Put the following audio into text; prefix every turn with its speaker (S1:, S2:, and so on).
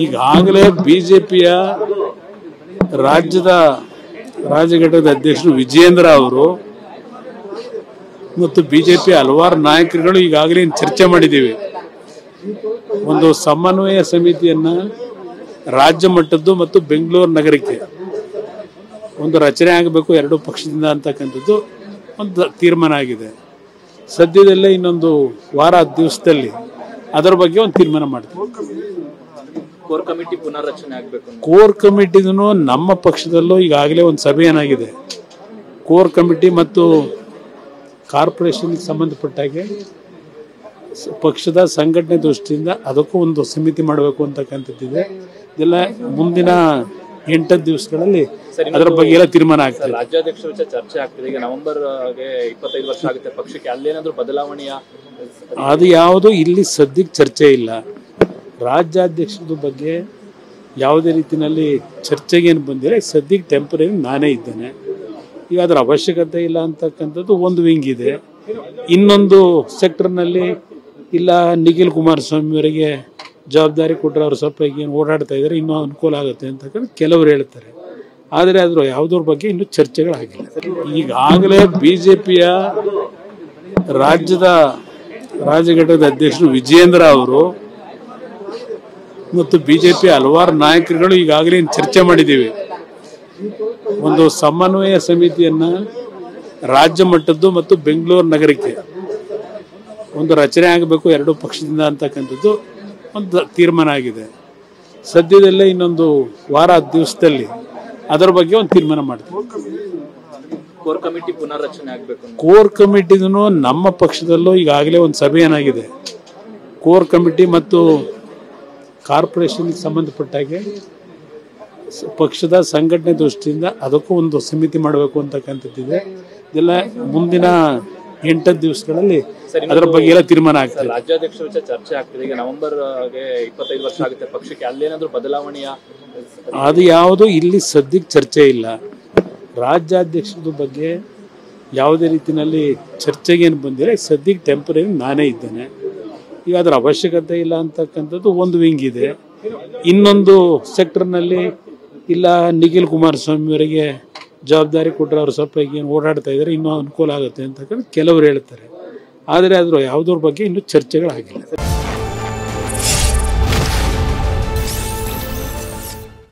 S1: ಈಗಾಗಲೇ ಬಿಜೆಪಿಯ ರಾಜ್ಯದ ರಾಜ್ಯಘಟಕದ ಅಧ್ಯಕ್ಷರು ವಿಜಯೇಂದ್ರ ಅವರು ಮತ್ತು ಬಿಜೆಪಿ ಹಲವಾರು ನಾಯಕರುಗಳು ಈಗಾಗಲೇ ಚರ್ಚೆ ಮಾಡಿದ್ದೀವಿ. ಒಂದು ಸಮನ್ವಯ ಸಮಿತಿಯನ್ನ ರಾಜ್ಯ ಮಟ್ಟದ್ದು ಮತ್ತು ಬೆಂಗಳೂರು ನಗರಕ್ಕೆ ಒಂದು ರಚನೆ ಆಗಬೇಕು ಎರಡು ಪಕ್ಷದಿಂದ ಅಂತಕ್ಕಂಥದ್ದು ಒಂದು ತೀರ್ಮಾನ ಆಗಿದೆ. ಸದ್ಯದಲ್ಲೇ ಇನ್ನೊಂದು ವಾರ 10 ದಿವಸದಲ್ಲಿ ಅದರ ಬಗ್ಗೆ ಒಂದು ತೀರ್ಮಾನ ಮಾಡ್ತೀವಿ.
S2: ಕೋರ್ ಕಮಿಟಿ ಪುನರ್ರಚನೆ ಆಗಬೇಕು.
S1: ಕೋರ್ ಕಮಿಟಿಗೂ ನಮ್ಮ ಪಕ್ಷದಲ್ಲೂ ಈಗಾಗಲೇ ಒಂದು ಸಭೆ ಏನಾಗಿದೆ. ಕೋರ್ ಕಮಿಟಿ ಮತ್ತು ಕಾರ್ಪೊರೇಷನ್ಗೆ ಸಂಬಂಧಪಟ್ಟಾಗೆ ಪಕ್ಷದ ಸಂಘಟನೆ ದೃಷ್ಟಿಯಿಂದ ಅದಕ್ಕೂ ಒಂದು ಸಮಿತಿ ಮಾಡಬೇಕು ಅಂತಕ್ಕಂಥದ್ದಿದೆ. ಇದೆಲ್ಲ ಮುಂದಿನ 8 ದಿವಸಗಳಲ್ಲಿ ಅದರ ಬಗ್ಗೆ ಎಲ್ಲ ತೀರ್ಮಾನ ಆಗ್ತದೆ.
S2: ರಾಜ್ಯಾಧ್ಯಕ್ಷರ ಚರ್ಚೆ ಆಗ್ತದೆ. ಈಗ ನವೆಂಬರ್ಗೆ 25 ವರ್ಷ ಆಗುತ್ತೆ ಪಕ್ಷಕ್ಕೆ. ಅಲ್ಲೇನಾದ್ರೂ ಬದಲಾವಣೆಯ
S1: ಅದು ಯಾವುದು ಇಲ್ಲಿ ಸದ್ಯಕ್ಕೆ ಚರ್ಚೆ ಇಲ್ಲ. ರಾಜ್ಯಾಧ್ಯಕ್ಷದ ಬಗ್ಗೆ ಯಾವುದೇ ರೀತಿಯಲ್ಲಿ ಚರ್ಚೆಗೆ ಏನು ಬಂದಿಲ್ಲ. ಸದ್ಯಕ್ಕೆ ಟೆಂಪರರಿ ನಾನೇ ಇದ್ದೇನೆ. ಈಗ ಅದರ ಅವಶ್ಯಕತೆ ಇಲ್ಲ ಅಂತಕ್ಕಂಥದ್ದು ಒಂದು ವಿಂಗ್ ಇದೆ. ಇನ್ನೊಂದು ಸೆಕ್ಟರ್ನಲ್ಲಿ ಇಲ್ಲ ನಿಖಿಲ್ ಕುಮಾರಸ್ವಾಮಿ ಅವರಿಗೆ ಜವಾಬ್ದಾರಿ ಕೊಟ್ಟರೆ ಅವರು ಸ್ವಲ್ಪ ಏನು ಓಡಾಡ್ತಾ ಇದ್ದಾರೆ, ಇನ್ನೂ ಅನುಕೂಲ ಆಗುತ್ತೆ ಅಂತಕ್ಕಂಥ ಕೆಲವರು ಹೇಳ್ತಾರೆ. ಆದರೆ ಅದರ ಯಾವುದ್ರ ಬಗ್ಗೆ ಇನ್ನೂ ಚರ್ಚೆಗಳಾಗಿಲ್ಲ. ಈಗಾಗಲೇ ಬಿಜೆಪಿಯ ರಾಜ್ಯದ ರಾಜ್ಯಘಟಕದ ಅಧ್ಯಕ್ಷರು ವಿಜಯೇಂದ್ರ ಅವರು ಮತ್ತು ಬಿಜೆಪಿ ಹಲವಾರು ನಾಯಕರುಗಳು ಈಗಾಗಲೇ ಚರ್ಚೆ ಮಾಡಿದ್ದೀವಿ. ಒಂದು ಸಮನ್ವಯ ಸಮಿತಿಯನ್ನ ರಾಜ್ಯ ಮಟ್ಟದ್ದು ಮತ್ತು ಬೆಂಗಳೂರು ನಗರಕ್ಕೆ ಒಂದು ರಚನೆ ಆಗಬೇಕು ಎರಡು ಪಕ್ಷದಿಂದ ಅಂತಕ್ಕಂಥದ್ದು ಒಂದು ತೀರ್ಮಾನ ಆಗಿದೆ. ಸದ್ಯದಲ್ಲೇ ಇನ್ನೊಂದು ವಾರ 10 ದಿವಸದಲ್ಲಿ ಅದರ ಬಗ್ಗೆ ಒಂದು ತೀರ್ಮಾನ ಮಾಡ್ತೀವಿ.
S2: ಕೋರ್ ಕಮಿಟಿ ಪುನರ್ರಚನೆ ಆಗಬೇಕು.
S1: ಕೋರ್ ಕಮಿಟಿಗೂ ನಮ್ಮ ಪಕ್ಷದಲ್ಲೂ ಈಗಾಗಲೇ ಒಂದು ಸಭೆ ಏನಾಗಿದೆ. ಕೋರ್ ಕಮಿಟಿ ಮತ್ತು ಕಾರ್ಪೊರೇಷನ್ಗೆ ಸಂಬಂಧಪಟ್ಟಾಗೆ ಪಕ್ಷದ ಸಂಘಟನೆ ದೃಷ್ಟಿಯಿಂದ ಅದಕ್ಕೂ ಒಂದು ಸಮಿತಿ ಮಾಡಬೇಕು ಅಂತಕ್ಕಂಥದ್ದಿದೆ. ಇದೆಲ್ಲ ಮುಂದಿನ 8 ದಿವಸಗಳಲ್ಲಿ ಅದರ ಬಗ್ಗೆ ಎಲ್ಲ ತೀರ್ಮಾನ ಆಗ್ತದೆ.
S2: ರಾಜ್ಯಾಧ್ಯಕ್ಷರ ಚರ್ಚೆ ಆಗ್ತದೆ. ಈಗ ನವೆಂಬರ್ಗೆ 25 ವರ್ಷ ಆಗುತ್ತೆ ಪಕ್ಷಕ್ಕೆ. ಅಲ್ಲೇನಾದ್ರೂ ಬದಲಾವಣೆಯ
S1: ಅದು ಯಾವುದು ಇಲ್ಲಿ ಸದ್ಯಕ್ಕೆ ಚರ್ಚೆ ಇಲ್ಲ. ರಾಜ್ಯಾಧ್ಯಕ್ಷದ ಬಗ್ಗೆ ಯಾವುದೇ ರೀತಿಯಲ್ಲಿ ಚರ್ಚೆಗೆ ಏನು ಬಂದಿಲ್ಲ. ಸದ್ಯಕ್ಕೆ ಟೆಂಪರರಿ ನಾನೇ ಇದ್ದೇನೆ. ಈಗ ಅದರ ಅವಶ್ಯಕತೆ ಇಲ್ಲ ಅಂತಕ್ಕಂಥದ್ದು ಒಂದು ವಿಂಗ್ ಇದೆ. ಇನ್ನೊಂದು ಸೆಕ್ಟರ್ನಲ್ಲಿ ಇಲ್ಲ ನಿಖಿಲ್ ಕುಮಾರಸ್ವಾಮಿ ಅವರಿಗೆ ಜವಾಬ್ದಾರಿ ಕೊಟ್ಟರೆ ಅವರು ಸ್ವಲ್ಪ ಏನು ಓಡಾಡ್ತಾ ಇದ್ದಾರೆ, ಇನ್ನೂ ಅನುಕೂಲ ಆಗುತ್ತೆ ಅಂತಕ್ಕಂಥ ಕೆಲವರು ಹೇಳ್ತಾರೆ. ಆದರೆ ಅದರ ಯಾವುದ್ರ ಬಗ್ಗೆ ಇನ್ನೂ ಚರ್ಚೆಗಳಾಗಿಲ್ಲ.